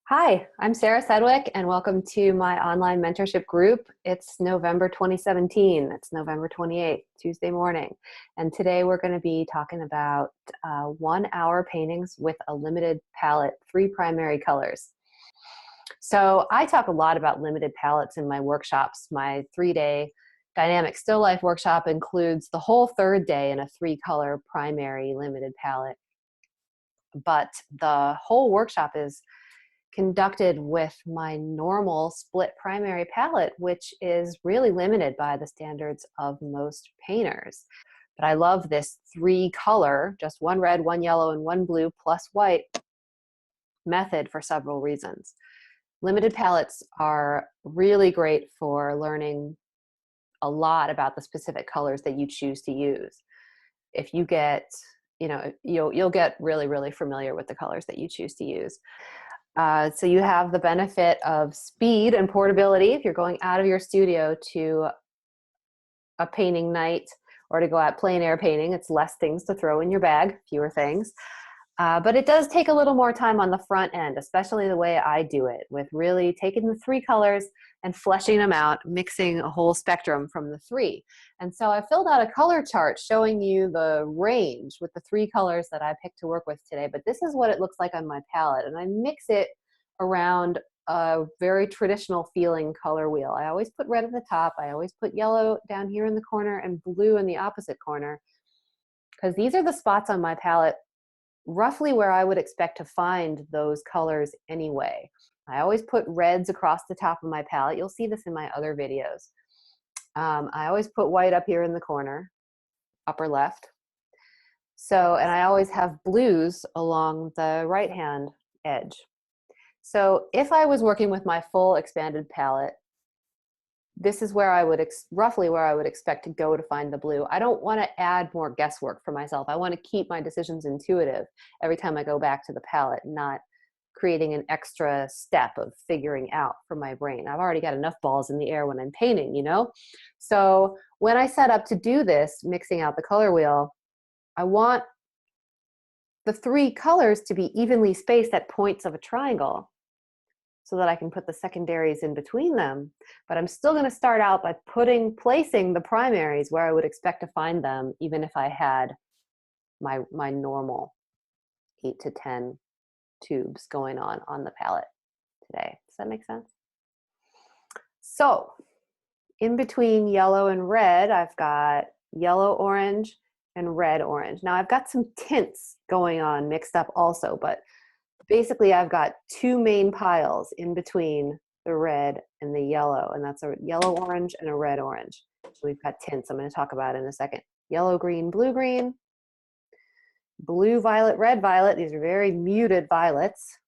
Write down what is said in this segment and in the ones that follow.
Hi, I'm Sarah Sedwick, and welcome to my online mentorship group. It's November 2017. It's November 28th, Tuesday morning. And today we're going to be talking about 1 hour paintings with a limited palette, 3 primary colors. So I talk a lot about limited palettes in my workshops. My 3-day dynamic still life workshop includes the whole 3rd day in a 3-color primary limited palette. But the whole workshop is conducted with my normal split primary palette, which is really limited by the standards of most painters. But I love this 3-color, just 1 red, 1 yellow, and 1 blue plus white method for several reasons. Limited palettes are really great for learning a lot about the specific colors that you choose to use. If you get, you'll get really familiar with the colors that you choose to use. So you have the benefit of speed and portability if you're going out of your studio to a painting night or to go out plein air painting. It's less things to throw in your bag, fewer things. But it does take a little more time on the front end, especially the way I do it, with really taking the 3 colors and fleshing them out, mixing a whole spectrum from the 3. And so I filled out a color chart showing you the range with the 3 colors that I picked to work with today. But this is what it looks like on my palette. And I mix it around a very traditional feeling color wheel. I always put red at the top. I always put yellow down here in the corner and blue in the opposite corner, because these are the spots on my palette roughly where I would expect to find those colors anyway. I always put reds across the top of my palette. You'll see this in my other videos. I always put white up here in the corner, upper left. And I always have blues along the right-hand edge. So if I was working with my full expanded palette, this is where I would roughly where I would expect to go to find the blue. I don't want to add more guesswork for myself. I want to keep my decisions intuitive every time I go back to the palette, not creating an extra step of figuring out for my brain. I've already got enough balls in the air when I'm painting, you know? So when I set up to do this, mixing out the color wheel, I want the 3 colors to be evenly spaced at points of a triangle, so that I can put the secondaries in between them. But I'm still going to start out by placing the primaries where I would expect to find them, even if I had my normal 8 to 10 tubes going on the palette today. Does that make sense? So in between yellow and red, I've got yellow orange and red orange. Now I've got some tints going on mixed up also, but basically I've got 2 main piles in between the red and the yellow, and that's a yellow orange and a red orange. So we've got tints I'm going to talk about in a second. Yellow green, blue violet, red violet. These are very muted violets.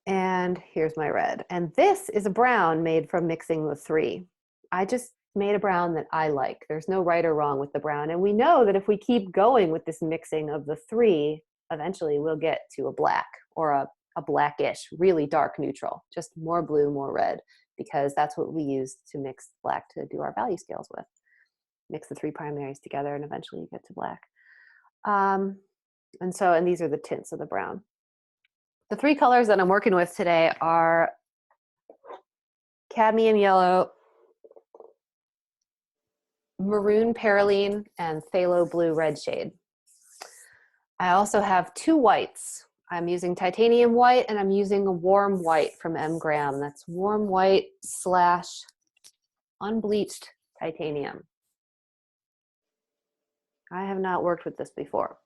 And here's my red. And this is a brown made from mixing the 3. I just made a brown that I like. There's no right or wrong with the brown. And we know that if we keep going with this mixing of the 3, eventually we'll get to a black or a blackish, really dark neutral, just more blue, more red, because that's what we use to mix black to do our value scales with. Mix the 3 primaries together and eventually you get to black. And these are the tints of the brown. The 3 colors that I'm working with today are cadmium yellow, maroon perylene, and phthalo blue red shade. I also have 2 whites. I'm using titanium white and I'm using a warm white from M. Graham. That's warm white / unbleached titanium. I have not worked with this before.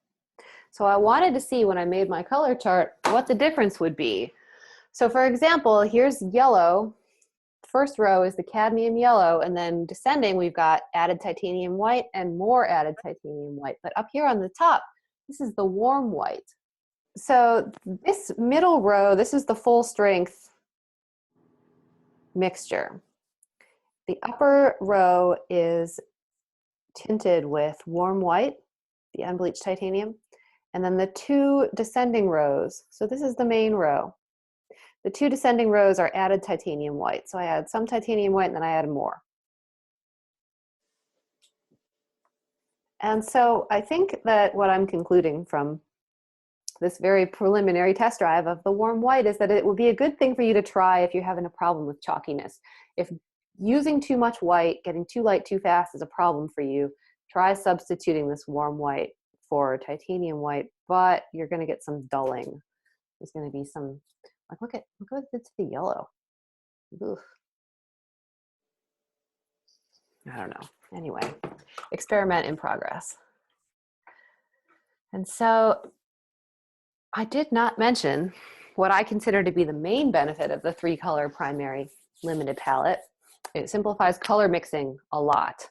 So I wanted to see when I made my color chart what the difference would be. So for example, here's yellow. First row is the cadmium yellow, and then descending we've got added titanium white and more added titanium white. But up here on the top, this is the warm white. So this middle row, this is the full strength mixture. The upper row is tinted with warm white, the unbleached titanium, and then the 2 descending rows. So this is the main row. The 2 descending rows are added titanium white. So I add some titanium white and then I add more. And so I think that what I'm concluding from this very preliminary test drive of the warm white is that it would be a good thing for you to try if you're having a problem with chalkiness. If using too much white, getting too light too fast is a problem for you, try substituting this warm white for titanium white, but you're going to get some dulling. There's going to be some, like, look what it did to the yellow. Oof. I don't know. Anyway, experiment in progress. And so I did not mention what I consider to be the main benefit of the 3-color primary limited palette. It simplifies color mixing a lot.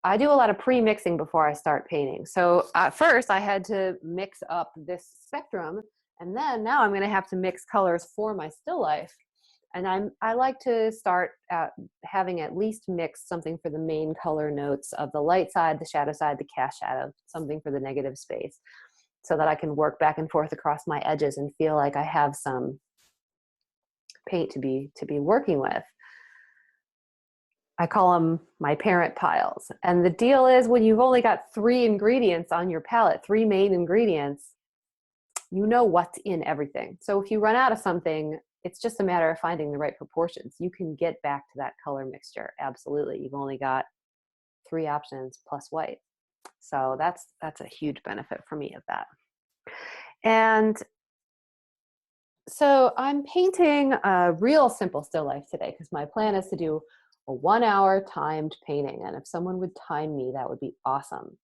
I do a lot of pre-mixing before I start painting. So at first I had to mix up this spectrum, and then now I'm going to have to mix colors for my still life. And I like to start having at least mixed something for the main color notes of the light side, the shadow side, the cast shadow, something for the negative space, so that I can work back and forth across my edges and feel like I have some paint to be working with. I call them my parent piles. And the deal is, when you've only got 3 ingredients on your palette, 3 main ingredients, you know what's in everything. So if you run out of something, it's just a matter of finding the right proportions. You can get back to that color mixture. Absolutely. You've only got 3 options plus white. So that's a huge benefit for me of that. And so I'm painting a real simple still life today because my plan is to do a 1-hour timed painting. And if someone would time me, that would be awesome.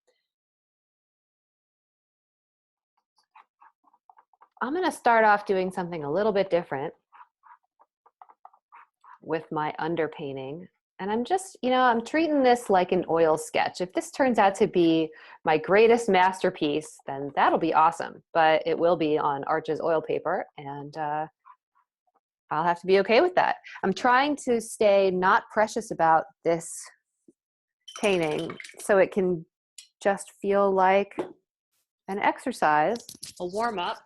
I'm going to start off doing something a little bit different with my underpainting. And I'm just, I'm treating this like an oil sketch. If this turns out to be my greatest masterpiece, then that'll be awesome. But it will be on Arches oil paper, and I'll have to be okay with that. I'm trying to stay not precious about this painting so it can just feel like an exercise, a warm-up.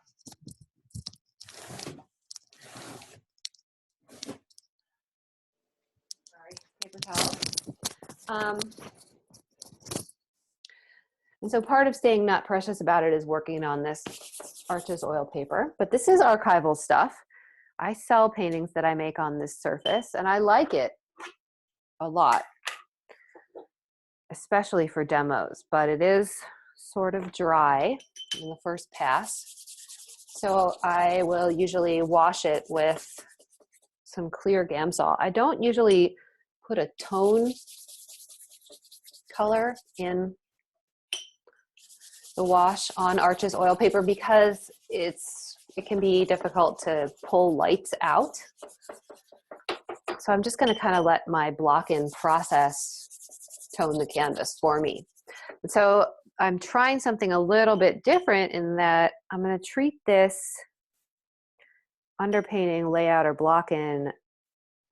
Sorry, paper towel. And so part of staying not precious about it is working on this Arches oil paper. But this is archival stuff. I sell paintings that I make on this surface, and I like it a lot, especially for demos, but it is sort of dry in the first pass. So I will usually wash it with some clear Gamsol. I don't usually put a tone color in the wash on Arches oil paper because it can be difficult to pull lights out. So I'm just going to kind of let my block-in process tone the canvas for me. And so I'm trying something a little bit different in that I'm going to treat this underpainting, layout, or block-in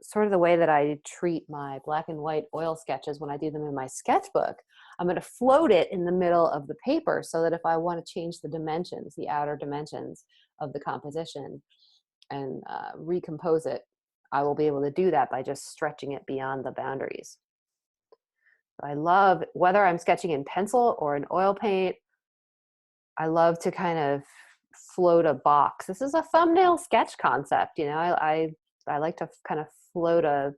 sort of the way that I treat my black and white oil sketches when I do them in my sketchbook. I'm going to float it in the middle of the paper so that if I want to change the dimensions, the outer dimensions of the composition and recompose it, I will be able to do that by just stretching it beyond the boundaries. I love, whether I'm sketching in pencil or in oil paint, I love to kind of float a box. This is a thumbnail sketch concept, I like to kind of float a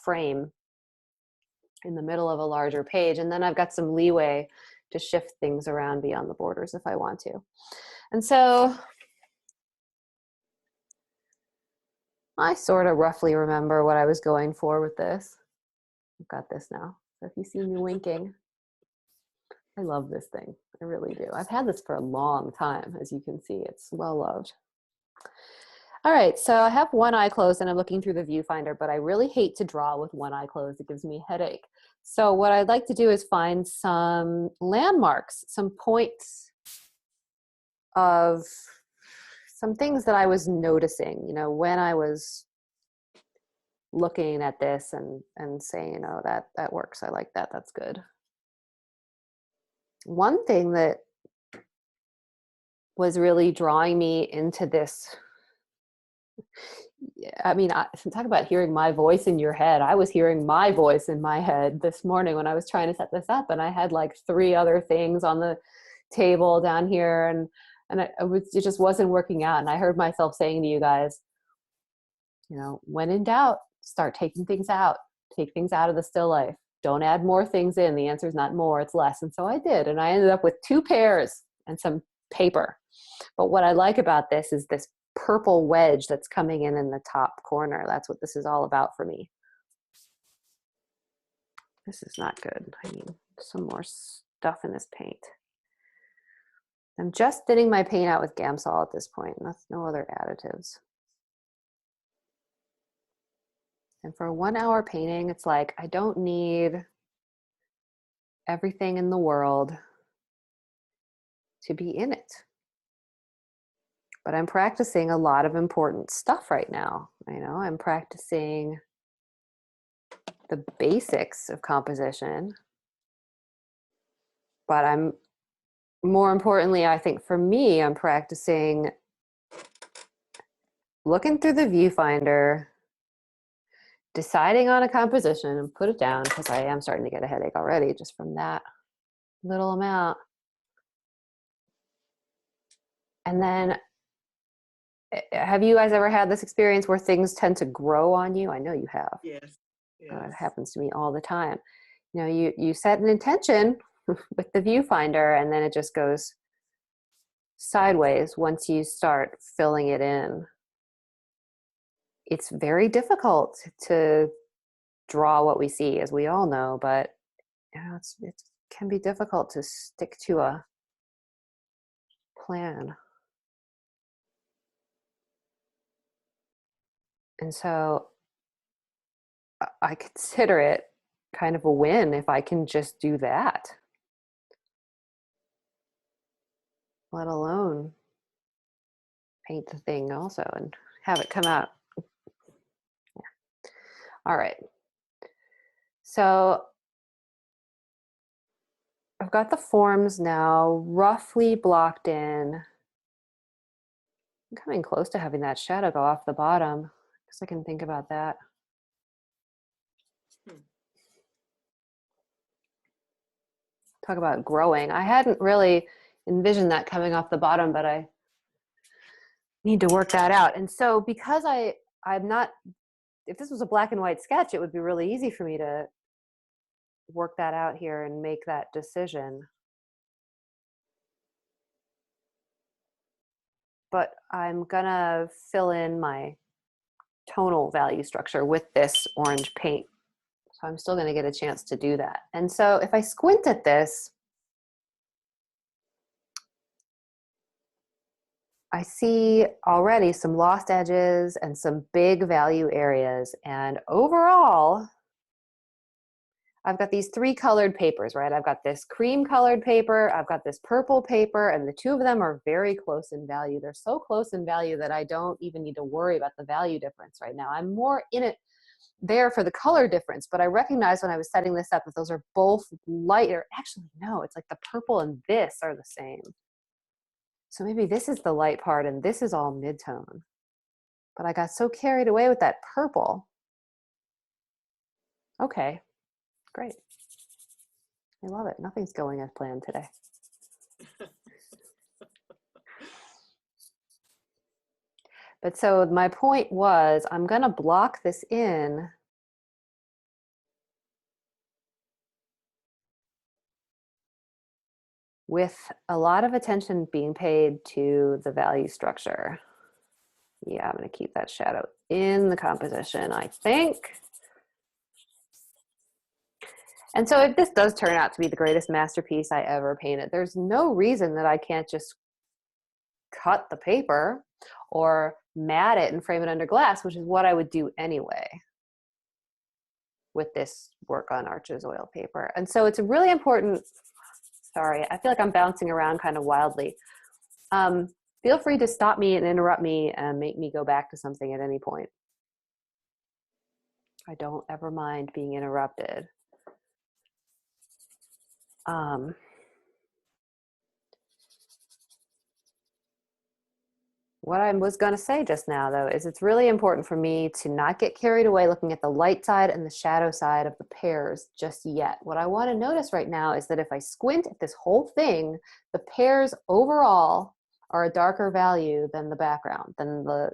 frame in the middle of a larger page, and then I've got some leeway to shift things around beyond the borders if I want to. And so I sort of roughly remember what I was going for with this. I've got this now. So if you see me winking, I love this thing. I really do. I've had this for a long time. As you can see, it's well loved. All right, so I have one eye closed and I'm looking through the viewfinder, but I really hate to draw with one eye closed. It gives me a headache. So what I'd like to do is find some landmarks, some points of some things that I was noticing, when I was looking at this and saying, oh, that works. I like that. That's good. One thing that was really drawing me into this, I mean, talk about hearing my voice in your head. I was hearing my voice in my head this morning when I was trying to set this up, and I had like 3 other things on the table down here, and And it just wasn't working out. And I heard myself saying to you guys, you know, when in doubt, start taking things out. Take things out of the still life. Don't add more things in. The answer is not more, it's less. And so I did. And I ended up with 2 pairs and some paper. But what I like about this is this purple wedge that's coming in the top corner. That's what this is all about for me. This is not good. I need some more stuff in this paint. I'm just thinning my paint out with Gamsol at this point. That's no other additives. And for a 1-hour painting, it's like, I don't need everything in the world to be in it. But I'm practicing a lot of important stuff right now. You know, I'm practicing the basics of composition, but I'm more importantly, I think for me, I'm practicing looking through the viewfinder, deciding on a composition and put it down, because I am starting to get a headache already just from that little amount. And then, have you guys ever had this experience where things tend to grow on you? I know you have. Yes. It happens to me all the time. You know, you set an intention with the viewfinder, and then it just goes sideways once you start filling it in. It's very difficult to draw what we see, as we all know, but you know, it can be difficult to stick to a plan. And so I consider it kind of a win if I can just do that, let alone paint the thing also and have it come out. Yeah. All right. So I've got the forms now roughly blocked in. I'm coming close to having that shadow go off the bottom, because I can think about that. Talk about growing. I hadn't really envisioned that coming off the bottom, but I need to work that out. And so because I'm not, if this was a black and white sketch, it would be really easy for me to work that out here and make that decision. But I'm gonna fill in my tonal value structure with this orange paint. So I'm still gonna get a chance to do that. And so if I squint at this, I see already some lost edges and some big value areas. And overall, I've got these 3 colored papers, right? I've got this cream colored paper, I've got this purple paper, and the 2 of them are very close in value. They're so close in value that I don't even need to worry about the value difference right now. I'm more in it there for the color difference, but I recognized when I was setting this up that those are both lighter. Actually, no, it's like the purple and this are the same. So maybe this is the light part and this is all mid-tone. But I got so carried away with that purple. Okay, great. I love it. Nothing's going as planned today. But so my point was, I'm going to block this in with a lot of attention being paid to the value structure. Yeah, I'm going to keep that shadow in the composition, I think. And so if this does turn out to be the greatest masterpiece I ever painted, there's no reason that I can't just cut the paper or mat it and frame it under glass, which is what I would do anyway with this work on Arches oil paper. And so it's a really important, sorry, I feel like I'm bouncing around kind of wildly. Feel free to stop me and interrupt me and make me go back to something at any point. I don't ever mind being interrupted. What I was going to say just now, though, is it's really important for me to not get carried away looking at the light side and the shadow side of the pairs just yet. What I want to notice right now is that if I squint at this whole thing, the pairs overall are a darker value than the background, than the,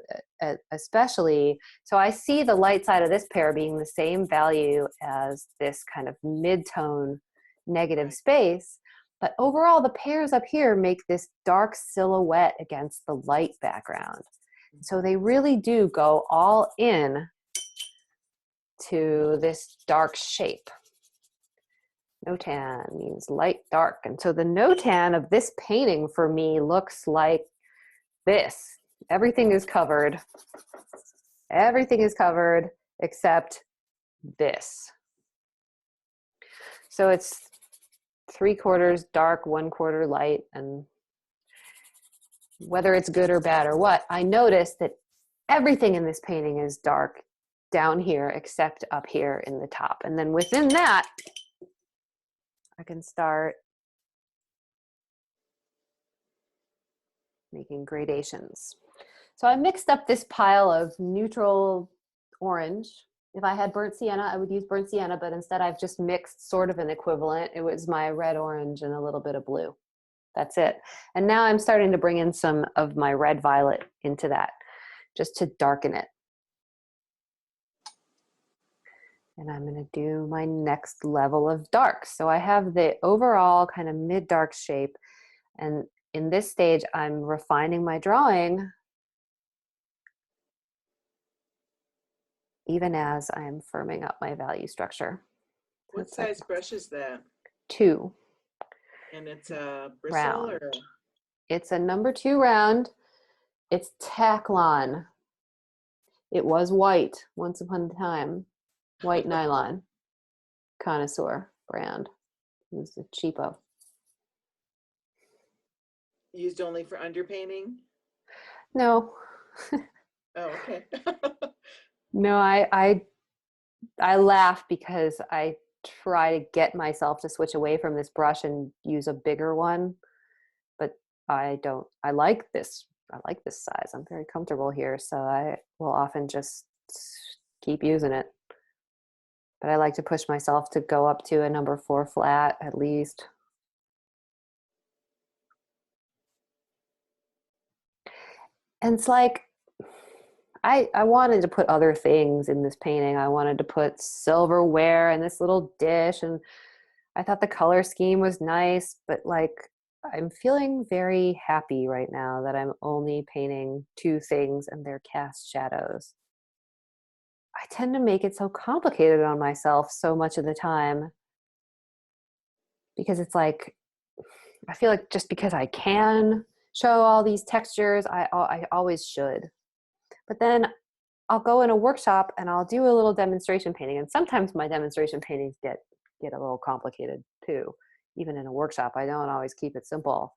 especially, so I see the light side of this pair being the same value as this kind of mid-tone negative space, but overall the pairs up here make this dark silhouette against the light background. So they really do go all in to this dark shape. No-tan means light dark. And so the no-tan of this painting for me looks like this. Everything is covered. Everything is covered except this. So it's 3/4 dark, 1/4 light. And whether it's good or bad or what, I noticed that everything in this painting is dark down here except up here in the top. And then within that, I can start making gradations. So I mixed up this pile of neutral orange. If I had burnt sienna, I would use burnt sienna, but instead I've just mixed sort of an equivalent. It was my red orange and a little bit of blue. That's it. And now I'm starting to bring in some of my red violet into that, just to darken it. And I'm going to do my next level of dark. So I have the overall kind of mid-dark shape. And in this stage, I'm refining my drawing even as I'm firming up my value structure. What size brush is that? 2. And it's a bristle round. or? It's a number 2 round. It's Taklon. It was white once upon a time. White nylon. Connoisseur brand. It was a cheapo. Used only for underpainting? No. Oh, okay. No, I laugh because I try to get myself to switch away from this brush and use a bigger one, but I don't. I like this size. I'm very comfortable here, so I will often just keep using it. But I like to push myself to go up to a number 4 flat at least. And it's like, I wanted to put other things in this painting. I wanted to put silverware and this little dish, and I thought the color scheme was nice, but like, I'm feeling very happy right now that I'm only painting 2 things and they're cast shadows. I tend to make it so complicated on myself so much of the time because it's like, I feel like just because I can show all these textures, I always should. But then I'll go in a workshop and I'll do a little demonstration painting. And sometimes my demonstration paintings get a little complicated too. Even in a workshop, I don't always keep it simple.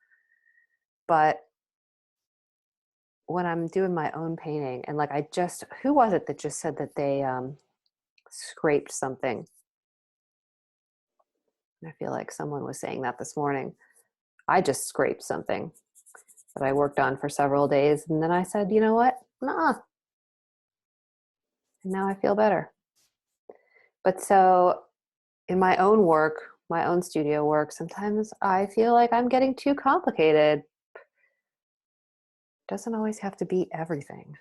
But when I'm doing my own painting, and like who was it that just said that they scraped something? I feel like someone was saying that this morning. I just scraped something that I worked on for several days. And then I said, you know what? Nah. And now I feel better. But so in my own work, my own studio work, sometimes I feel like I'm getting too complicated. It doesn't always have to be everything.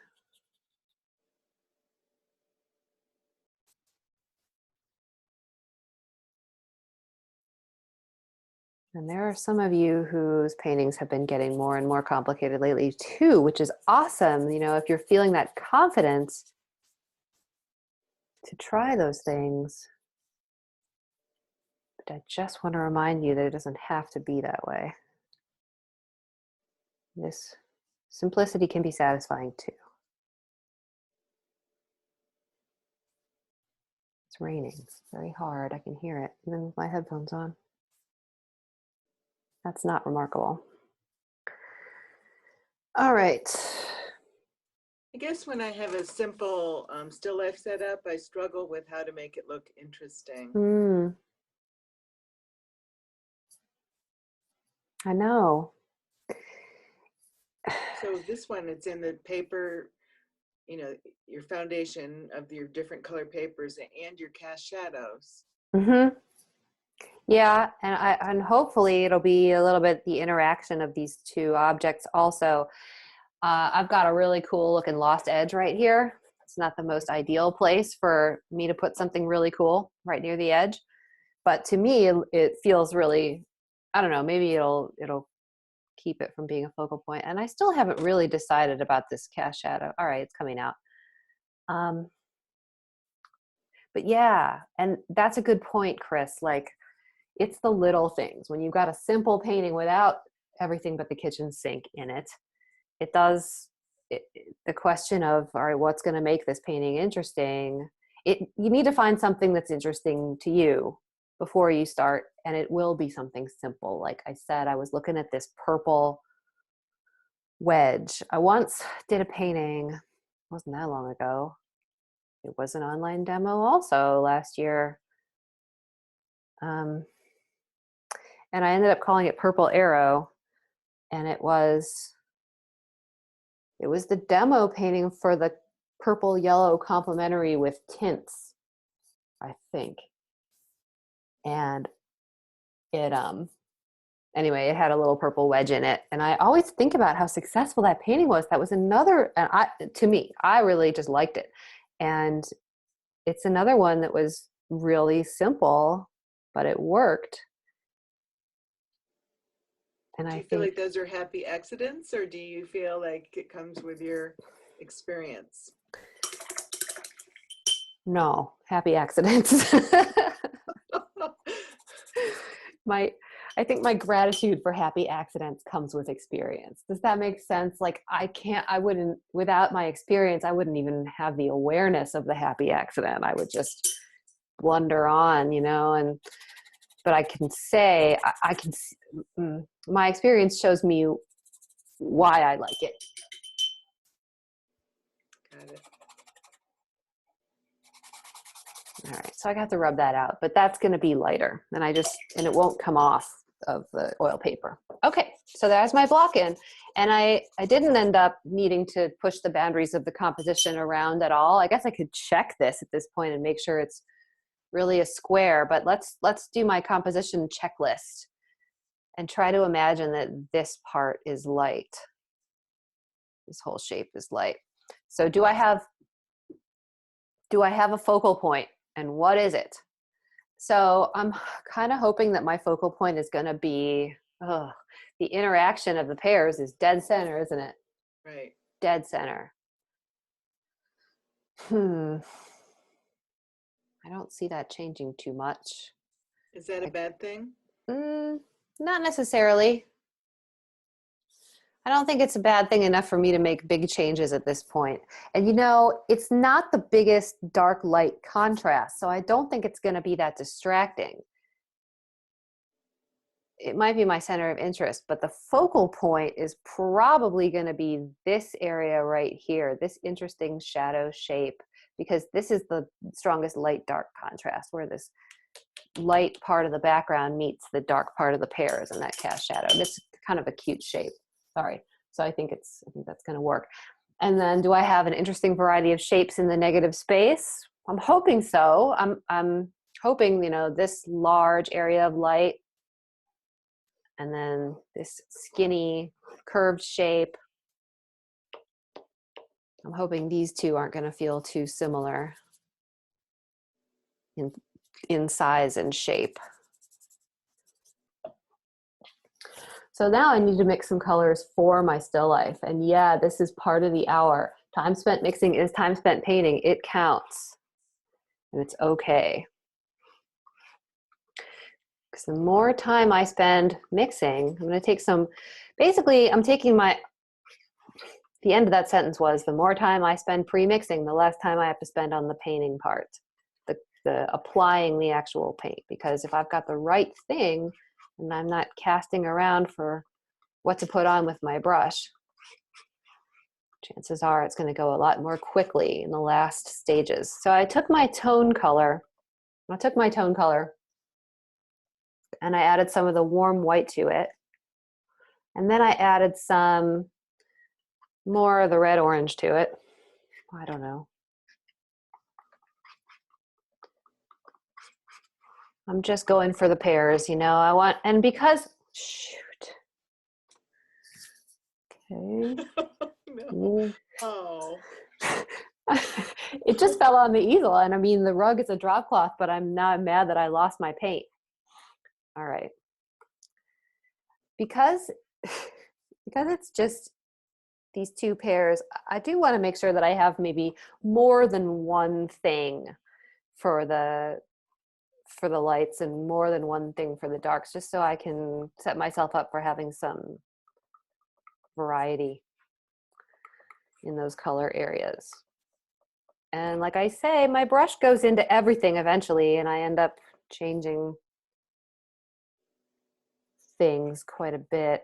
And there are some of you whose paintings have been getting more and more complicated lately too, which is awesome. You know, if you're feeling that confidence to try those things. But I just want to remind you that it doesn't have to be that way. This simplicity can be satisfying too. It's raining. It's very hard. I can hear it even with my headphones on. That's not remarkable. All right. I guess when I have a simple still life set up, I struggle with how to make it look interesting. I know. So this one, it's in the paper, you know, your foundation of your different color papers and your cast shadows. Mm-hmm. Yeah, and hopefully it'll be a little bit the interaction of these two objects also. I've got a really cool looking lost edge right here. It's not the most ideal place for me to put something really cool right near the edge, but to me it feels really, I don't know, maybe it'll keep it from being a focal point. And I still haven't really decided about this cast shadow. All right, it's coming out. Um, but yeah, and that's a good point, Chris. Like, it's the little things. When you've got a simple painting without everything but the kitchen sink in it, it does the question of, all right, what's going to make this painting interesting? You need to find something that's interesting to you before you start, and it will be something simple. Like I said, I was looking at this purple wedge. I once did a painting, wasn't that long ago. It was an online demo also last year. And I ended up calling it Purple Arrow, and it was the demo painting for the purple yellow complementary with tints, I think. And it anyway, it had a little purple wedge in it, and I always think about how successful that painting was. That was another, and to me, I really just liked it. And it's another one that was really simple, but it worked. And Do I you feel think, like those are happy accidents, or do you feel like it comes with your experience? no, happy accidents. my I think my gratitude for happy accidents comes with experience. Does that make sense? Like, I wouldn't, without my experience, I wouldn't even have the awareness of the happy accident. I would just blunder on, and but I can say I can. My experience shows me why I like it. Got it. All right, so I got to rub that out, but that's going to be lighter, and it won't come off of the oil paper. Okay, so there's my block in, and I didn't end up needing to push the boundaries of the composition around at all. I guess I could check this at this point and make sure it's really a square, but let's do my composition checklist and try to imagine that this part is light. This whole shape is light. So do I have a focal point, and what is it? So I'm kind of hoping that my focal point is going to be, the interaction of the pairs is dead center, isn't it? Right. Dead center. I don't see that changing too much. Is that a bad thing? Not necessarily. I don't think it's a bad thing enough for me to make big changes at this point. And it's not the biggest dark light contrast, so I don't think it's going to be that distracting. It might be my center of interest, but the focal point is probably going to be this area right here, this interesting shadow shape, because this is the strongest light-dark contrast, where this light part of the background meets the dark part of the pears in that cast shadow. This is kind of a cute shape. Sorry. So I think that's going to work. And then, do I have an interesting variety of shapes in the negative space? I'm hoping so. I'm hoping, this large area of light, and then this skinny curved shape. I'm hoping these two aren't going to feel too similar in size and shape. So now I need to mix some colors for my still life. And yeah, this is part of the hour. Time spent mixing is time spent painting. It counts. And it's okay. Because the more time I spend mixing, I'm going to take some, basically I'm taking the end of that sentence was, the more time I spend pre-mixing, the less time I have to spend on the painting part, the applying the actual paint. Because if I've got the right thing, and I'm not casting around for what to put on with my brush, chances are it's going to go a lot more quickly in the last stages. So I took my tone color, and I added some of the warm white to it. And then I added some more of the red orange to it. I don't know. I'm just going for the pairs, you know, I want, and because, shoot. Okay. No. Oh. It just fell on the easel, and I mean, the rug is a drop cloth, but I'm not mad that I lost my paint. All right. Because it's just these two pairs, I do want to make sure that I have maybe more than one thing for the lights and more than one thing for the darks, just so I can set myself up for having some variety in those color areas. And like I say, my brush goes into everything eventually, and I end up changing things quite a bit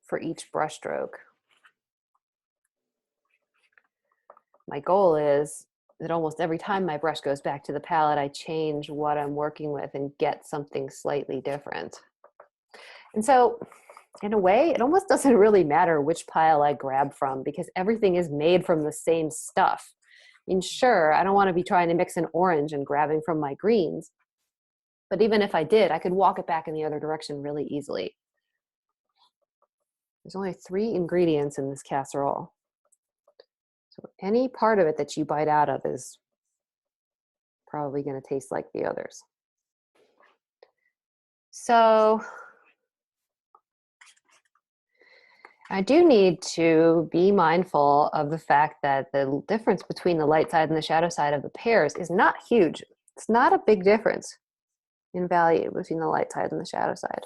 for each brush stroke. My goal is that almost every time my brush goes back to the palette, I change what I'm working with and get something slightly different. And so, in a way, it almost doesn't really matter which pile I grab from, because everything is made from the same stuff. I mean, sure, I don't want to be trying to mix an orange and grabbing from my greens, but even if I did, I could walk it back in the other direction really easily. There's only 3 ingredients in this casserole. So any part of it that you bite out of is probably going to taste like the others. So I do need to be mindful of the fact that the difference between the light side and the shadow side of the pairs is not huge. It's not a big difference in value between the light side and the shadow side.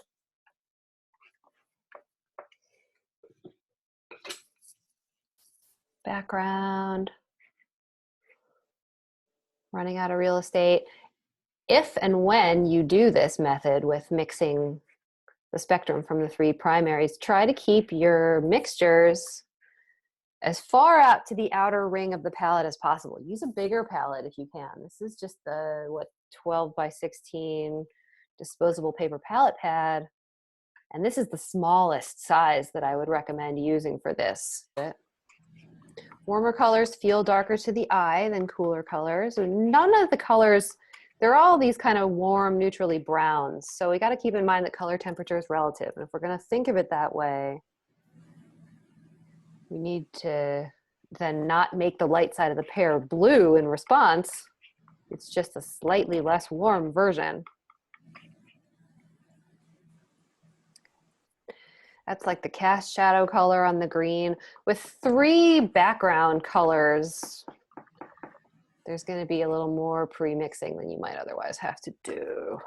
Background. Running out of real estate. If and when you do this method with mixing the spectrum from the 3 primaries, try to keep your mixtures as far out to the outer ring of the palette as possible. Use a bigger palette if you can. This is just the 12 by 16 disposable paper palette pad, and this is the smallest size that I would recommend using for this. Warmer colors feel darker to the eye than cooler colors. None of the colors, they're all these kind of warm, neutrally browns. So we got to keep in mind that color temperature is relative. And if we're going to think of it that way, we need to then not make the light side of the pair blue in response. It's just a slightly less warm version. That's like the cast shadow color on the green. With 3 background colors, there's going to be a little more pre-mixing than you might otherwise have to do.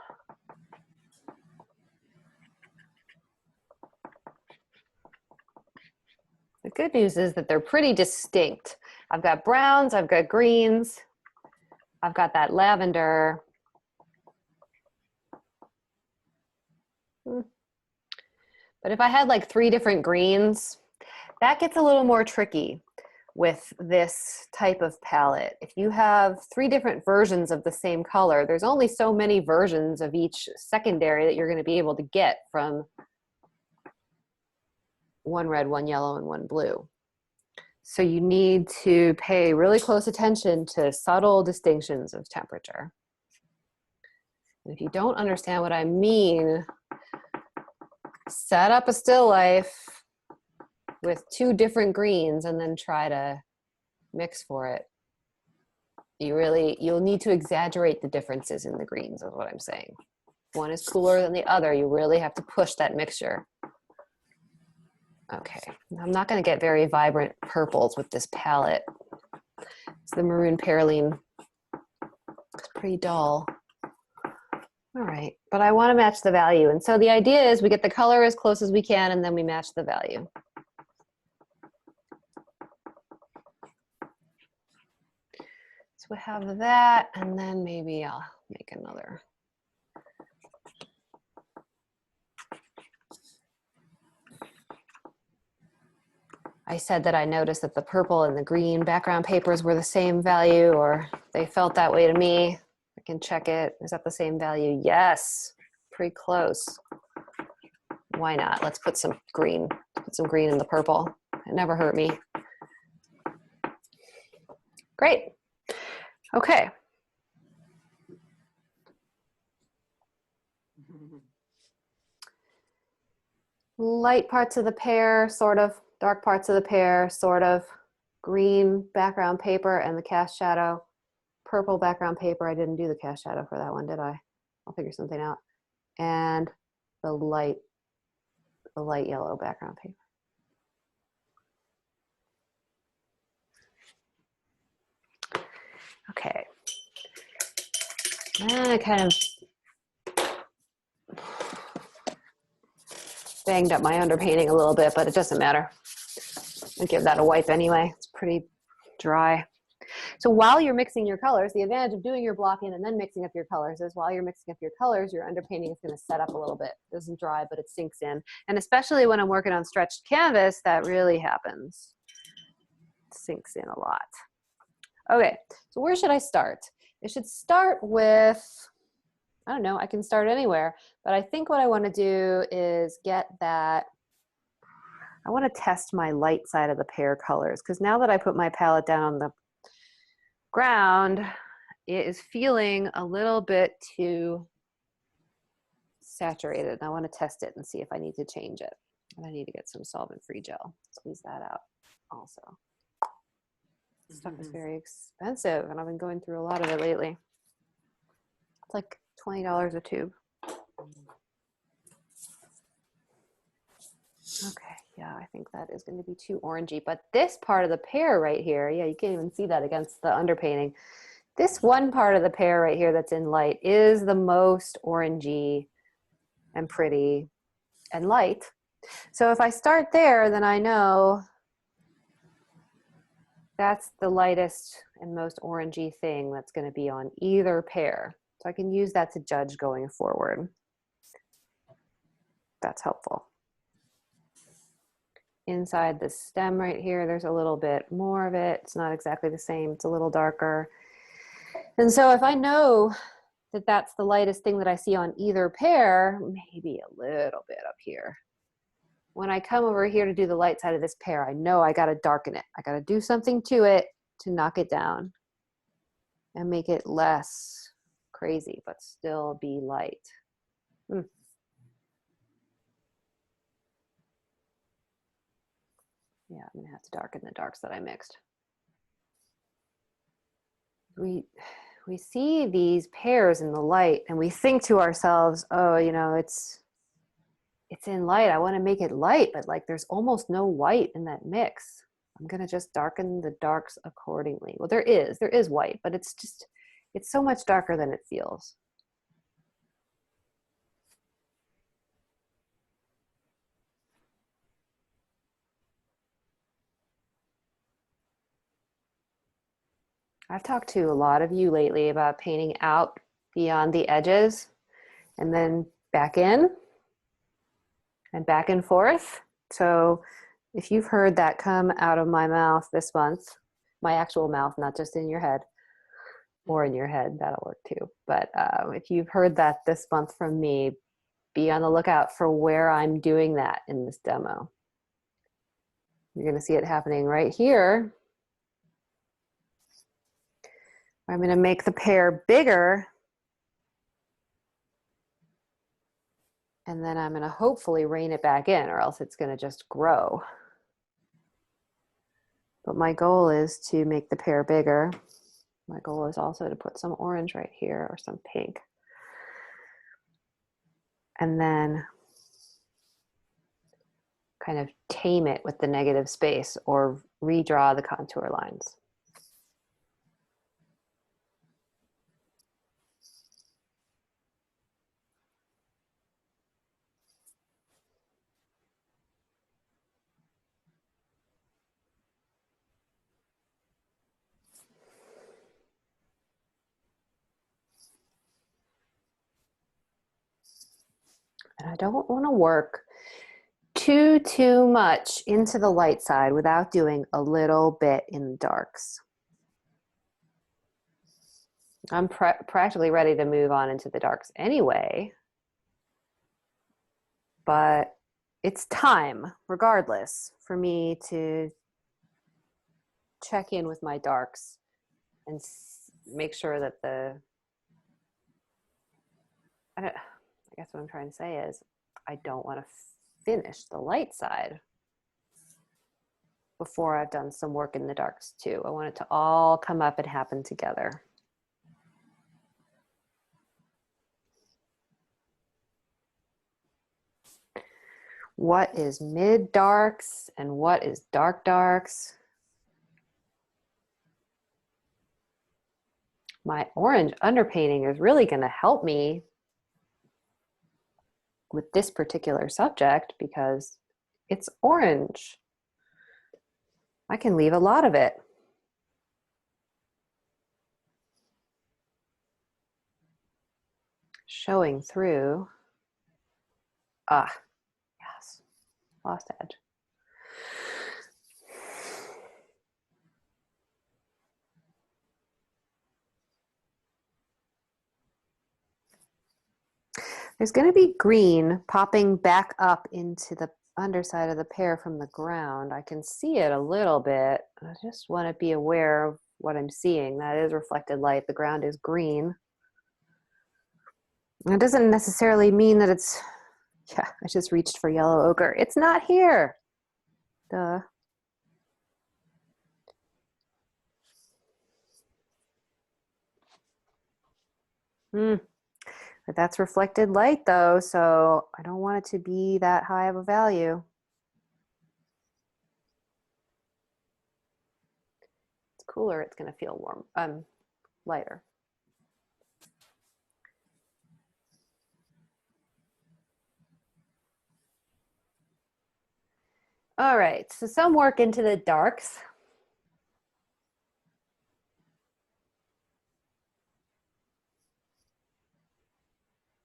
The good news is that they're pretty distinct. I've got browns, I've got greens, I've got that lavender. But if I had like 3 different greens, that gets a little more tricky with this type of palette. If you have 3 different versions of the same color, there's only so many versions of each secondary that you're going to be able to get from 1 red, 1 yellow, and 1 blue. So you need to pay really close attention to subtle distinctions of temperature. And if you don't understand what I mean, set up a still life with 2 different greens and then try to mix for it. You'll need to exaggerate the differences in the greens, is what I'm saying. One is cooler than the other. You really have to push that mixture. Okay, I'm not going to get very vibrant purples with this palette. It's the maroon perylene. It's pretty dull. All right, but I want to match the value. And so the idea is we get the color as close as we can and then we match the value. So we have that, and then maybe I'll make another. I said that I noticed that the purple and the green background papers were the same value, or they felt that way to me. I can check it. Is that the same value? Yes, pretty close. Why not? Let's put some green. Put some green in the purple. It never hurt me. Great. Okay. light parts of the pear, sort of, dark parts of the pear, sort of, green background paper and the cast shadow, purple background paper. I didn't do the cast shadow for that one, did I? I'll figure something out. And the light yellow background paper. Okay. And I kind of banged up my underpainting a little bit, but it doesn't matter. I'll give that a wipe anyway. It's pretty dry. So while you're mixing your colors, the advantage of doing your blocking and then mixing up your colors is while you're mixing up your colors, your underpainting is going to set up a little bit. It doesn't dry, but it sinks in. And especially when I'm working on stretched canvas, that really happens. It sinks in a lot. Okay, so where should I start? I should start with, I don't know, I can start anywhere, but I think what I want to do is get that, I want to test my light side of the pear colors, because now that I put my palette down on the ground, it is feeling a little bit too saturated. I want to test it and see if I need to change it. And I need to get some solvent-free gel. Squeeze that out also. This stuff is very expensive, and I've been going through a lot of it lately. It's like $20 a tube. Okay, yeah, I think that is going to be too orangey. But this part of the pear right here, yeah, you can't even see that against the underpainting. This one part of the pear right here that's in light is the most orangey and pretty and light. So if I start there, then I know that's the lightest and most orangey thing that's going to be on either pear. So I can use that to judge going forward. That's helpful. Inside the stem right here, there's a little bit more of it. It's not exactly the same. It's a little darker. And so if I know that that's the lightest thing that I see on either pear, maybe a little bit up here. When I come over here to do the light side of this pear, I know I got to darken it. I got to do something to it to knock it down and make it less crazy, but still be light. Yeah, I'm gonna have to darken the darks that I mixed. We see these pears in the light and we think to ourselves, oh, you know, it's in light. I want to make it light, but like there's almost no white in that mix. I'm gonna just darken the darks accordingly. Well, there is white, but it's so much darker than it feels. I've talked to a lot of you lately about painting out beyond the edges and then back in and back and forth. So if you've heard that come out of my mouth this month, my actual mouth, not just in your head or in your head, that'll work too. But if you've heard that this month from me, be on the lookout for where I'm doing that in this demo. You're going to see it happening right here. I'm going to make the pear bigger. And then I'm going to hopefully rein it back in, or else it's going to just grow. But my goal is to make the pear bigger. My goal is also to put some orange right here or some pink. And then kind of tame it with the negative space or redraw the contour lines. And I don't want to work too much into the light side without doing a little bit in the darks. I'm practically ready to move on into the darks anyway, but it's time, regardless, for me to check in with my darks and make sure that I guess what I'm trying to say is I don't want to finish the light side before I've done some work in the darks too. I want it to all come up and happen together. What is mid darks and what is dark darks? My orange underpainting is really going to help me with this particular subject because it's orange. I can leave a lot of it. Showing through. Ah, yes, lost edge. There's going to be green popping back up into the underside of the pear from the ground. I can see it a little bit. I just want to be aware of what I'm seeing. That is reflected light. The ground is green. It doesn't necessarily mean that it's, yeah, I just reached for yellow ochre. It's not here. Duh. But that's reflected light though, so I don't want it to be that high of a value. It's cooler, it's gonna feel warm, lighter. All right, so some work into the darks.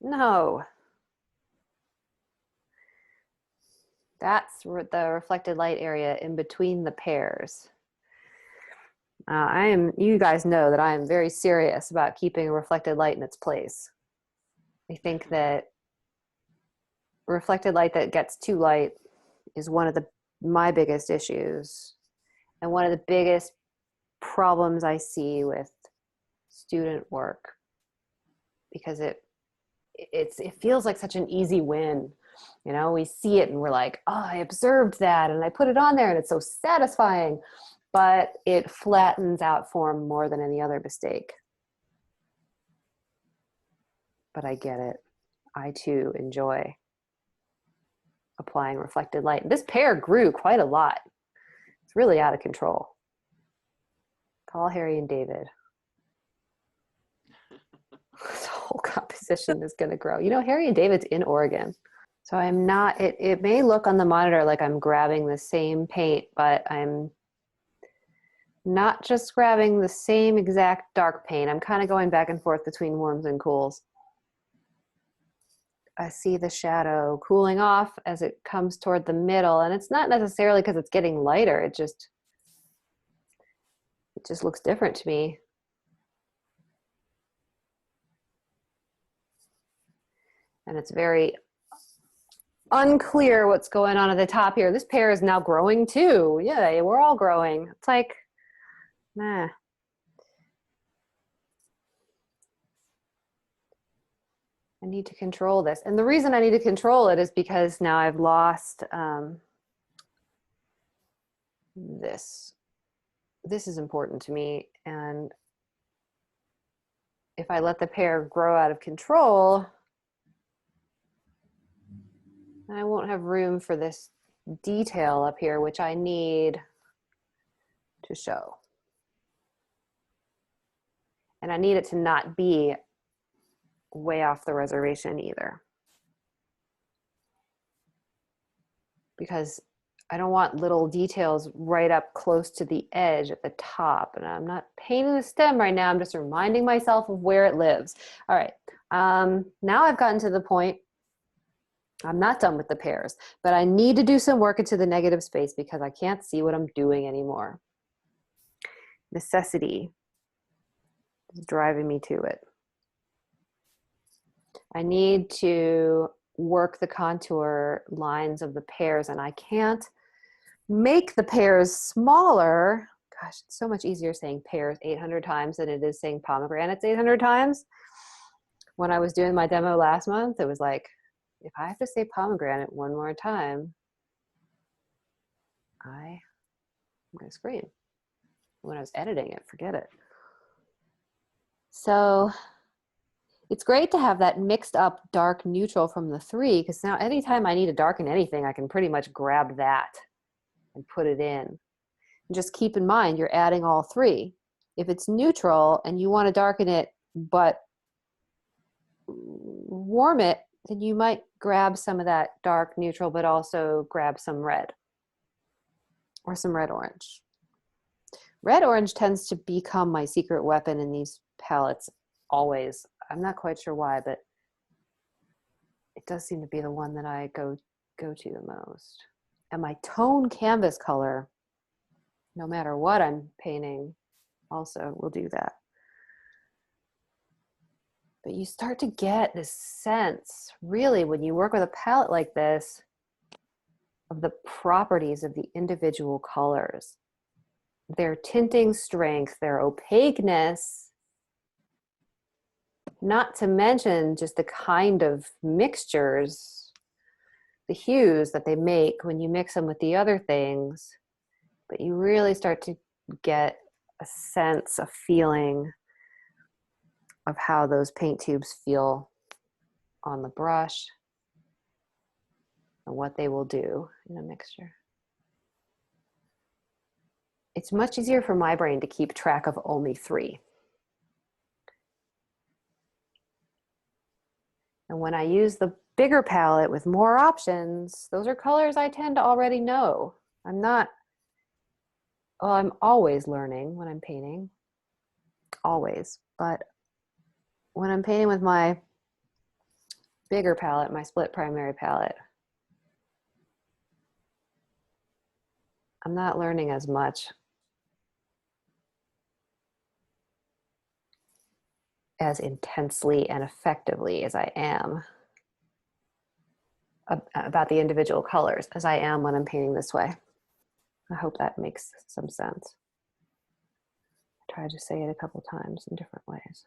No. That's the reflected light area in between the pears. You guys know that I am very serious about keeping reflected light in its place. I think that reflected light that gets too light is one of my biggest issues and one of the biggest problems I see with student work, because it feels like such an easy win. You know, we see it and we're like, oh, I observed that and I put it on there and it's so satisfying, but it flattens out form more than any other mistake. But I get it. I too enjoy applying reflected light. This pear grew quite a lot. It's really out of control. Call Harry and David. This whole composition is going to grow. You know, Harry and David's in Oregon. So I'm not, it may look on the monitor like I'm grabbing the same paint, but I'm not just grabbing the same exact dark paint. I'm kind of going back and forth between warms and cools. I see the shadow cooling off as it comes toward the middle, and it's not necessarily because it's getting lighter. It just looks different to me. And it's very unclear what's going on at the top here. This pear is now growing too. Yeah, we're all growing. It's like, nah. I need to control this. And the reason I need to control it is because now I've lost this. This is important to me. And if I let the pear grow out of control, I won't have room for this detail up here, which I need to show. And I need it to not be way off the reservation either, because I don't want little details right up close to the edge at the top. And I'm not painting the stem right now. I'm just reminding myself of where it lives. All right. Now I've gotten to the point, I'm not done with the pears, but I need to do some work into the negative space because I can't see what I'm doing anymore. Necessity is driving me to it. I need to work the contour lines of the pears, and I can't make the pears smaller. Gosh, it's so much easier saying pears 800 times than it is saying pomegranates 800 times. When I was doing my demo last month, it was like if I have to say pomegranate one more time, I'm going to scream. When I was editing it, forget it. So it's great to have that mixed up dark neutral from the 3, because now anytime I need to darken anything, I can pretty much grab that and put it in. And just keep in mind, you're adding all 3. If it's neutral and you want to darken it but warm it, then you might grab some of that dark neutral, but also grab some red or some red orange. Red orange tends to become my secret weapon in these palettes always. I'm not quite sure why, but it does seem to be the one that I go to the most. And my tone canvas color, no matter what I'm painting, also will do that. But you start to get this sense, really, when you work with a palette like this, of the properties of the individual colors, their tinting strength, their opaqueness, not to mention just the kind of mixtures, the hues that they make when you mix them with the other things. But you really start to get a sense, a feeling of how those paint tubes feel on the brush and what they will do in a mixture. It's much easier for my brain to keep track of only 3. And when I use the bigger palette with more options, those are colors I tend to already know. I'm always learning when I'm painting, always. But when I'm painting with my bigger palette, my split primary palette, I'm not learning as much as intensely and effectively as I am about the individual colors as I am when I'm painting this way. I hope that makes some sense. I tried to say it a couple times in different ways.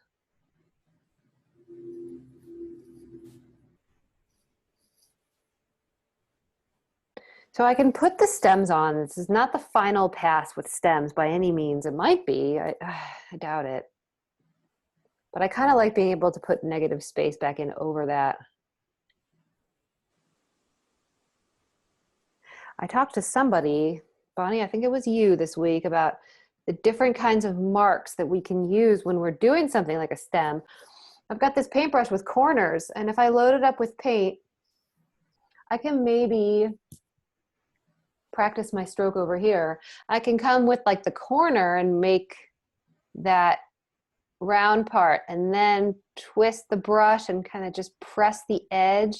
So I can put the stems on. This is not the final pass with stems by any means. It might be, I doubt it. But I kind of like being able to put negative space back in over that. I talked to somebody, Bonnie, I think it was you this week, about the different kinds of marks that we can use when we're doing something like a stem. I've got this paintbrush with corners, and if I load it up with paint, I can maybe practice my stroke over here. I can come with like the corner and make that round part and then twist the brush and kind of just press the edge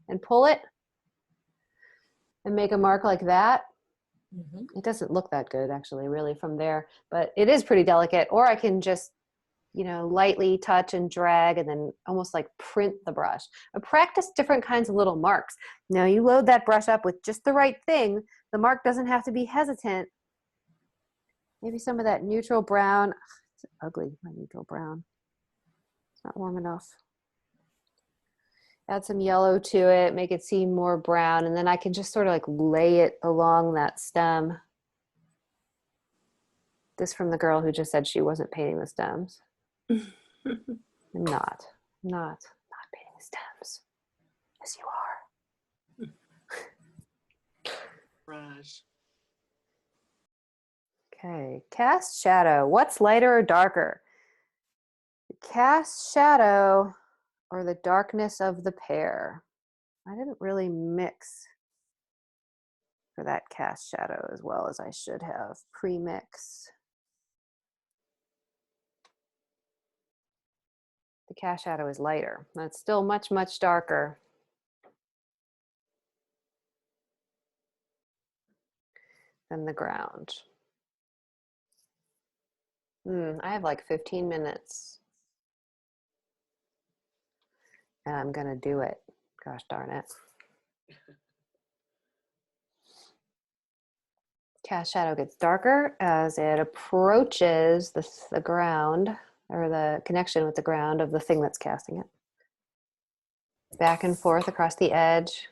and pull it and make a mark like that. It doesn't look that good actually really from there, but it is pretty delicate. Or I can just, you know, lightly touch and drag and then almost like print the brush. I practice different kinds of little marks. Now you load that brush up with just the right thing. The mark doesn't have to be hesitant. Maybe some of that neutral brown. It's ugly, my neutral brown. It's not warm enough. Add some yellow to it, make it seem more brown, and then I can just sort of like lay it along that stem. This from the girl who just said she wasn't painting the stems. I'm not painting the stems. Yes, you are. Raj. Okay, cast shadow. What's lighter or darker? The cast shadow or the darkness of the pear? I didn't really mix for that cast shadow as well as I should have. Pre-mix. The cast shadow is lighter. That's still much, much darker. Than the ground. I have like 15 minutes. And I'm gonna do it. Gosh darn it. Cast shadow gets darker as it approaches the ground or the connection with the ground of the thing that's casting it. back and forth across the edge.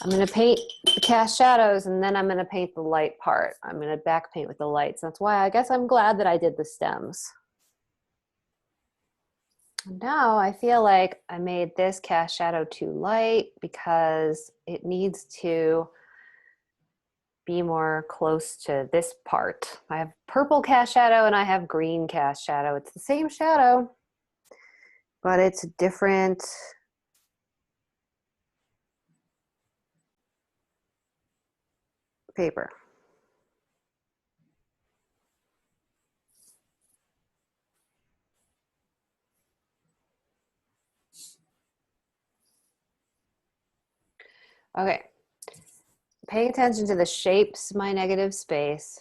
I'm going to paint the cast shadows, and then I'm going to paint the light part. I'm going to back paint with the lights. That's why I guess I'm glad that I did the stems. Now I feel like I made this cast shadow too light because it needs to be more close to this part. I have purple cast shadow and I have green cast shadow. It's the same shadow, but it's a different paper. Okay, paying attention to the shapes, my negative space.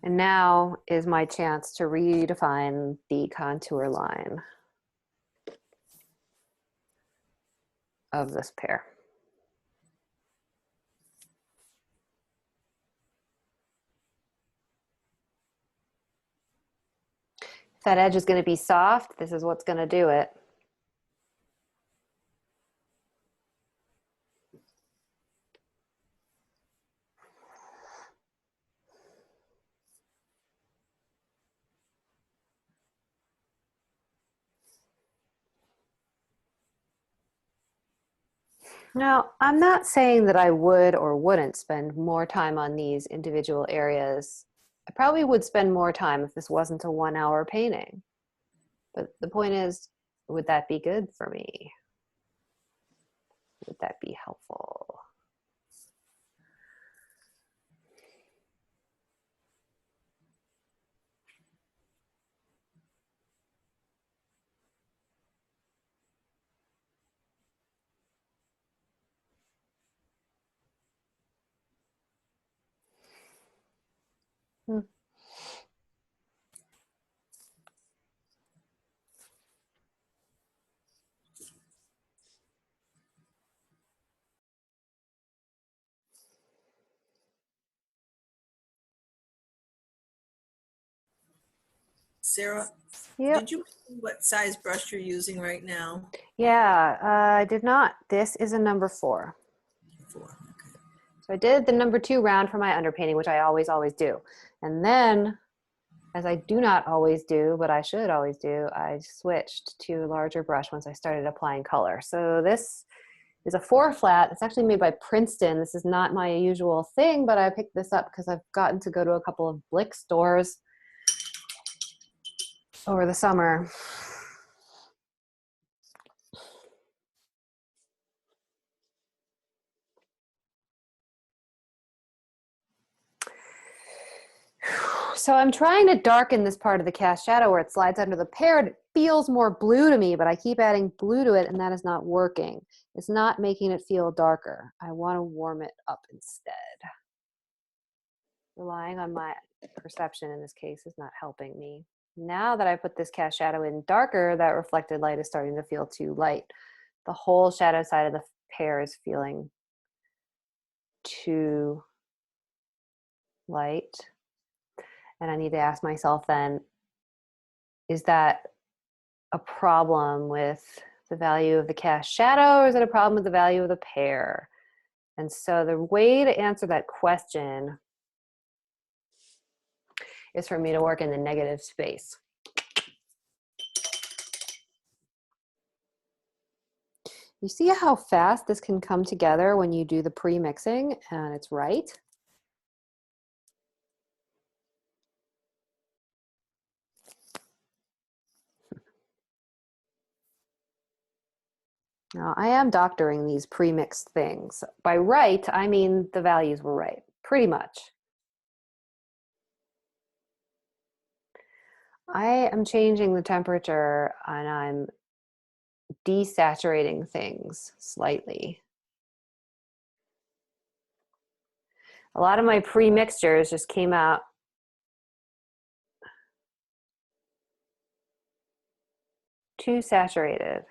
And now is my chance to redefine the contour line of this pair. If that edge is going to be soft, this is what's going to do it. Now, I'm not saying that I would or wouldn't spend more time on these individual areas. I probably would spend more time if this wasn't a 1 hour painting. But the point is, would that be good for me? Would that be helpful? Hmm. Sarah, Yep. did you mention what size brush you're using right now? Yeah, I did not. This is a number 4. Okay. So I did the number 2 round for my underpainting, which I always do. And then, as I do not always do, but I should always do, I switched to a larger brush once I started applying color. So this is a 4 flat. It's actually made by Princeton. This is not my usual thing, but I picked this up because I've gotten to go to a couple of Blick stores over the summer. So I'm trying to darken this part of the cast shadow where it slides under the pear. It feels more blue to me, but I keep adding blue to it and that is not working. It's not making it feel darker. I want to warm it up instead. Relying on my perception in this case is not helping me. Now that I put this cast shadow in darker, that reflected light is starting to feel too light. The whole shadow side of the pear is feeling too light. And I need to ask myself then, is that a problem with the value of the cast shadow, or is it a problem with the value of the pear? And so the way to answer that question is for me to work in the negative space. You see how fast this can come together when you do the pre-mixing and it's right? Now, I am doctoring these pre-mixed things. By right, I mean the values were right, pretty much. I am changing the temperature and I'm desaturating things slightly. A lot of my pre-mixtures just came out too saturated.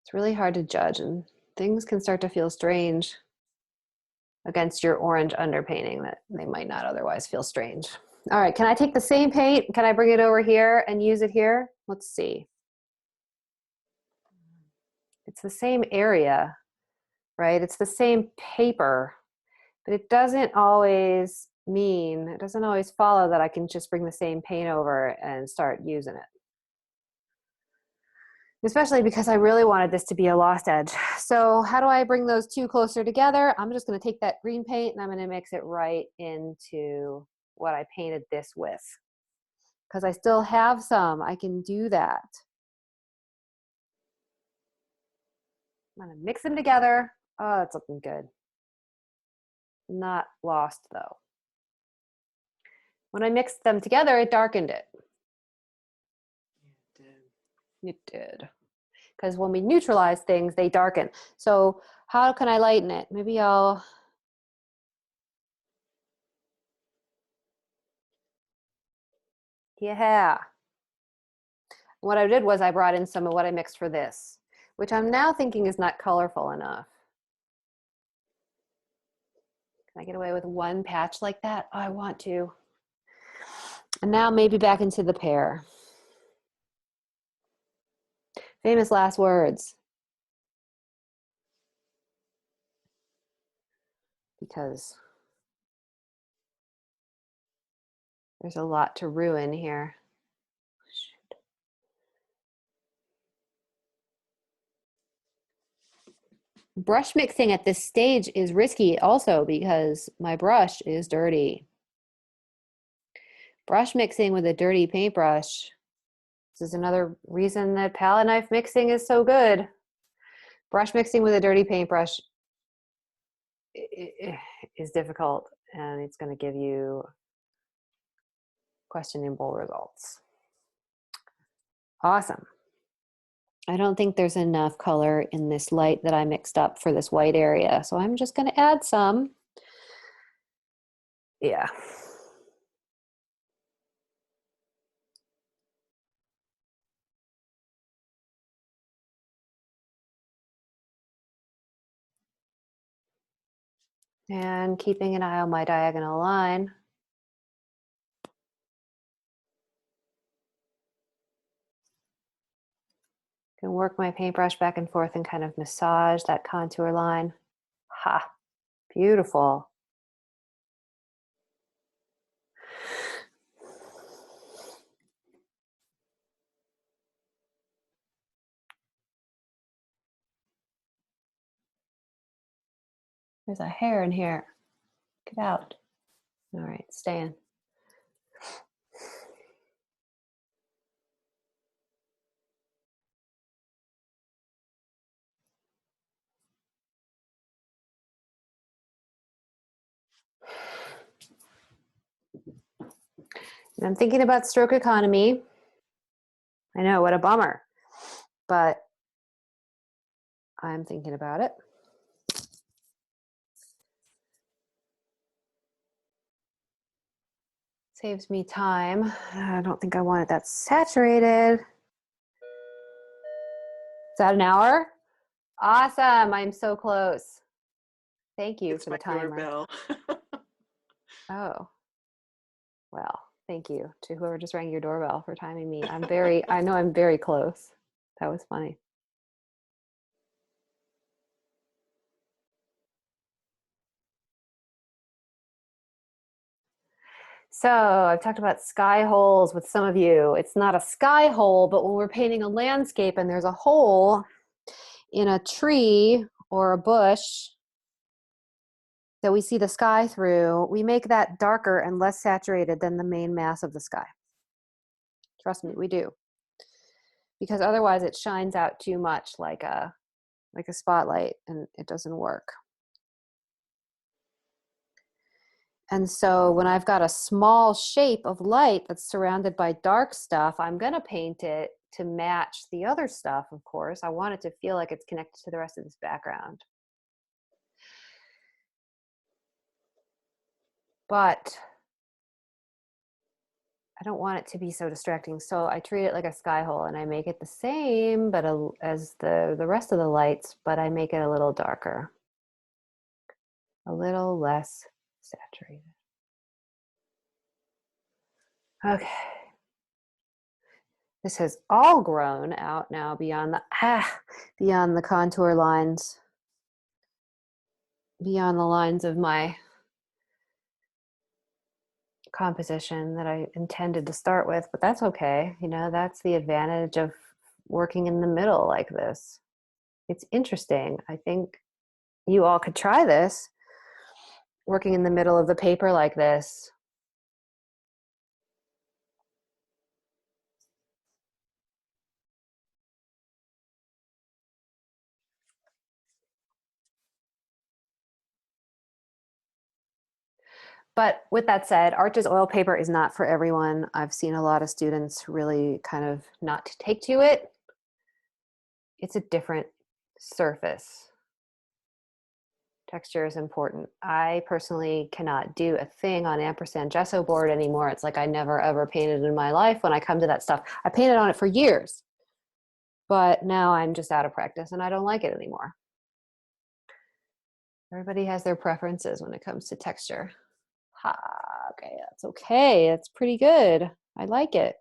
It's really hard to judge and things can start to feel strange against your orange underpainting that they might not otherwise feel strange. All right, can I take the same paint? Can I bring it over here and use it here? Let's see. It's the same area, right? It's the same paper, but it doesn't always follow that I can just bring the same paint over and start using it. Especially because I really wanted this to be a lost edge. So how do I bring those two closer together? I'm just gonna take that green paint and I'm gonna mix it right into what I painted this with. Because I still have some, I can do that. I'm gonna mix them together. Oh, that's looking good. Not lost though. When I mixed them together, it darkened it. It did. Because when we neutralize things, they darken. So how can I lighten it? Maybe I'll, yeah. What I did was I brought in some of what I mixed for this, which I'm now thinking is not colorful enough. Can I get away with one patch like that? Oh, I want to. And now maybe back into the pear. Famous last words. Because there's a lot to ruin here. Shoot. Brush mixing at this stage is risky also because my brush is dirty. Brush mixing with a dirty paintbrush. This is another reason that palette knife mixing is so good. Brush mixing with a dirty paintbrush is difficult and it's going to give you questionable results. Awesome. I don't think there's enough color in this light that I mixed up for this white area, so I'm just going to add some. Yeah. And keeping an eye on my diagonal line. Can work my paintbrush back and forth and kind of massage that contour line. Ha, beautiful. There's a hair in here. Get out. All right, stay in. And I'm thinking about stroke economy. I know, what a bummer, but I'm thinking about it. Saves me time. I don't think I want it that saturated. Is that an hour? Awesome, I'm so close. Thank you for the timer. Doorbell. Oh, well, thank you to whoever just rang your doorbell for timing me. I know I'm very close. That was funny. So I've talked about sky holes with some of you. It's not a sky hole, but when we're painting a landscape and there's a hole in a tree or a bush that we see the sky through, we make that darker and less saturated than the main mass of the sky. Trust me, we do. Because otherwise it shines out too much like a spotlight and it doesn't work. And so when I've got a small shape of light that's surrounded by dark stuff, I'm going to paint it to match the other stuff, of course. I want it to feel like it's connected to the rest of this background. But I don't want it to be so distracting. So I treat it like a sky hole and I make it the same but as the rest of the lights, but I make it a little darker. a little less saturated. Okay. This has all grown out now beyond the contour lines, beyond the lines of my composition that I intended to start with, but that's okay. You know, that's the advantage of working in the middle like this. It's interesting. I think you all could try this, working in the middle of the paper like this. But with that said, Arches oil paper is not for everyone. I've seen a lot of students really kind of not take to it. It's a different surface. Texture is important. I personally cannot do a thing on ampersand gesso board anymore. It's like I never ever painted in my life when I come to that stuff. I painted on it for years, but now I'm just out of practice and I don't like it anymore. Everybody has their preferences when it comes to texture. Okay, that's okay. That's pretty good. I like it.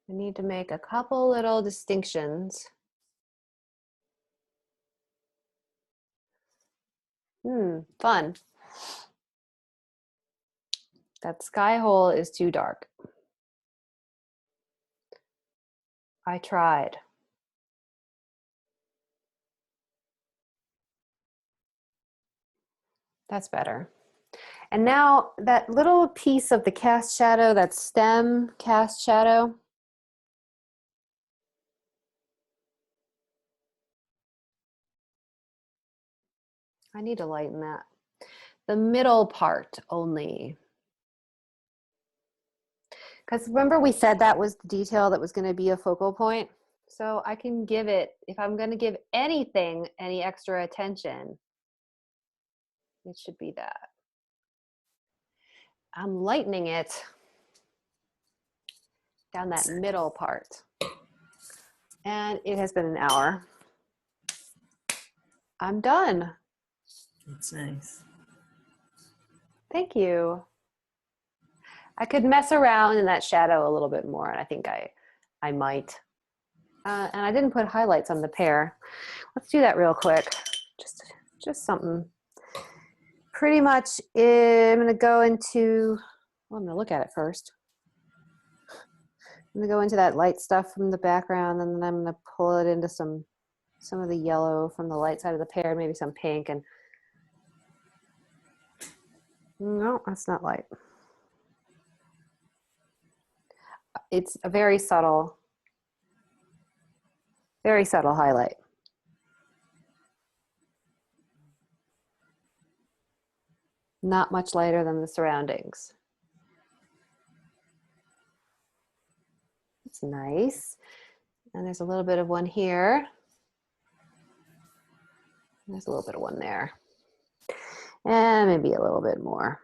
I need to make a couple little distinctions. Fun. That sky hole is too dark. I tried. That's better. And now that little piece of the cast shadow, that stem cast shadow, I need to lighten that. The middle part only. Because remember we said that was the detail that was going to be a focal point. So I can give it, if I'm going to give anything any extra attention, it should be that. I'm lightening it down that middle part. And it has been an hour. I'm done. That's nice. Thank you. I could mess around in that shadow a little bit more, and I think I might. And I didn't put highlights on the pear. Let's do that real quick. Just something. Pretty much, I'm going to go into, well, I'm going to look at it first. I'm going to go into that light stuff from the background, and then I'm going to pull it into some of the yellow from the light side of the pear, maybe some pink, and no, that's not light. It's a very subtle highlight. Not much lighter than the surroundings. It's nice. And there's a little bit of one here. There's a little bit of one there. And maybe a little bit more.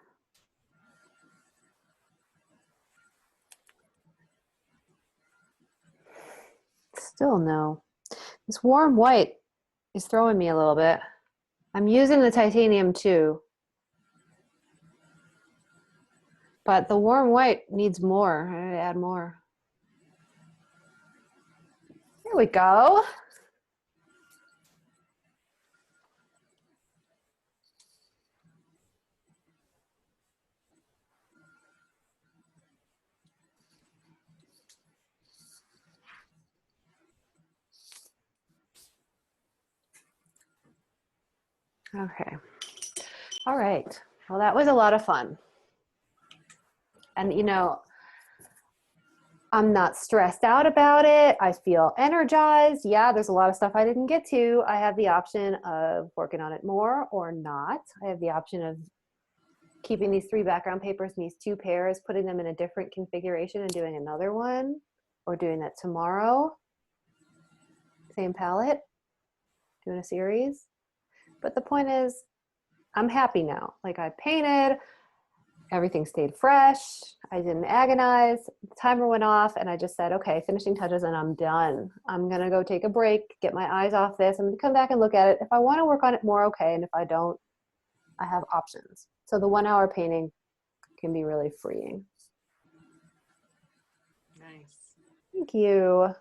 Still no. This warm white is throwing me a little bit. I'm using the titanium too. But the warm white needs more. I need to add more. There we go. Okay. All right. Well, that was a lot of fun. And you know, I'm not stressed out about it. I feel energized. Yeah, there's a lot of stuff I didn't get to. I have the option of working on it more or not. I have the option of keeping these 3 background papers and these 2 pairs, putting them in a different configuration and doing another one, or doing that tomorrow. Same palette, doing a series. But the point is, I'm happy now. Like I painted, everything stayed fresh. I didn't agonize. The timer went off and I just said, okay, finishing touches and I'm done. I'm going to go take a break, get my eyes off this. I'm going to come back and look at it. If I want to work on it more, okay. And if I don't, I have options. So the 1 hour painting can be really freeing. Nice. Thank you.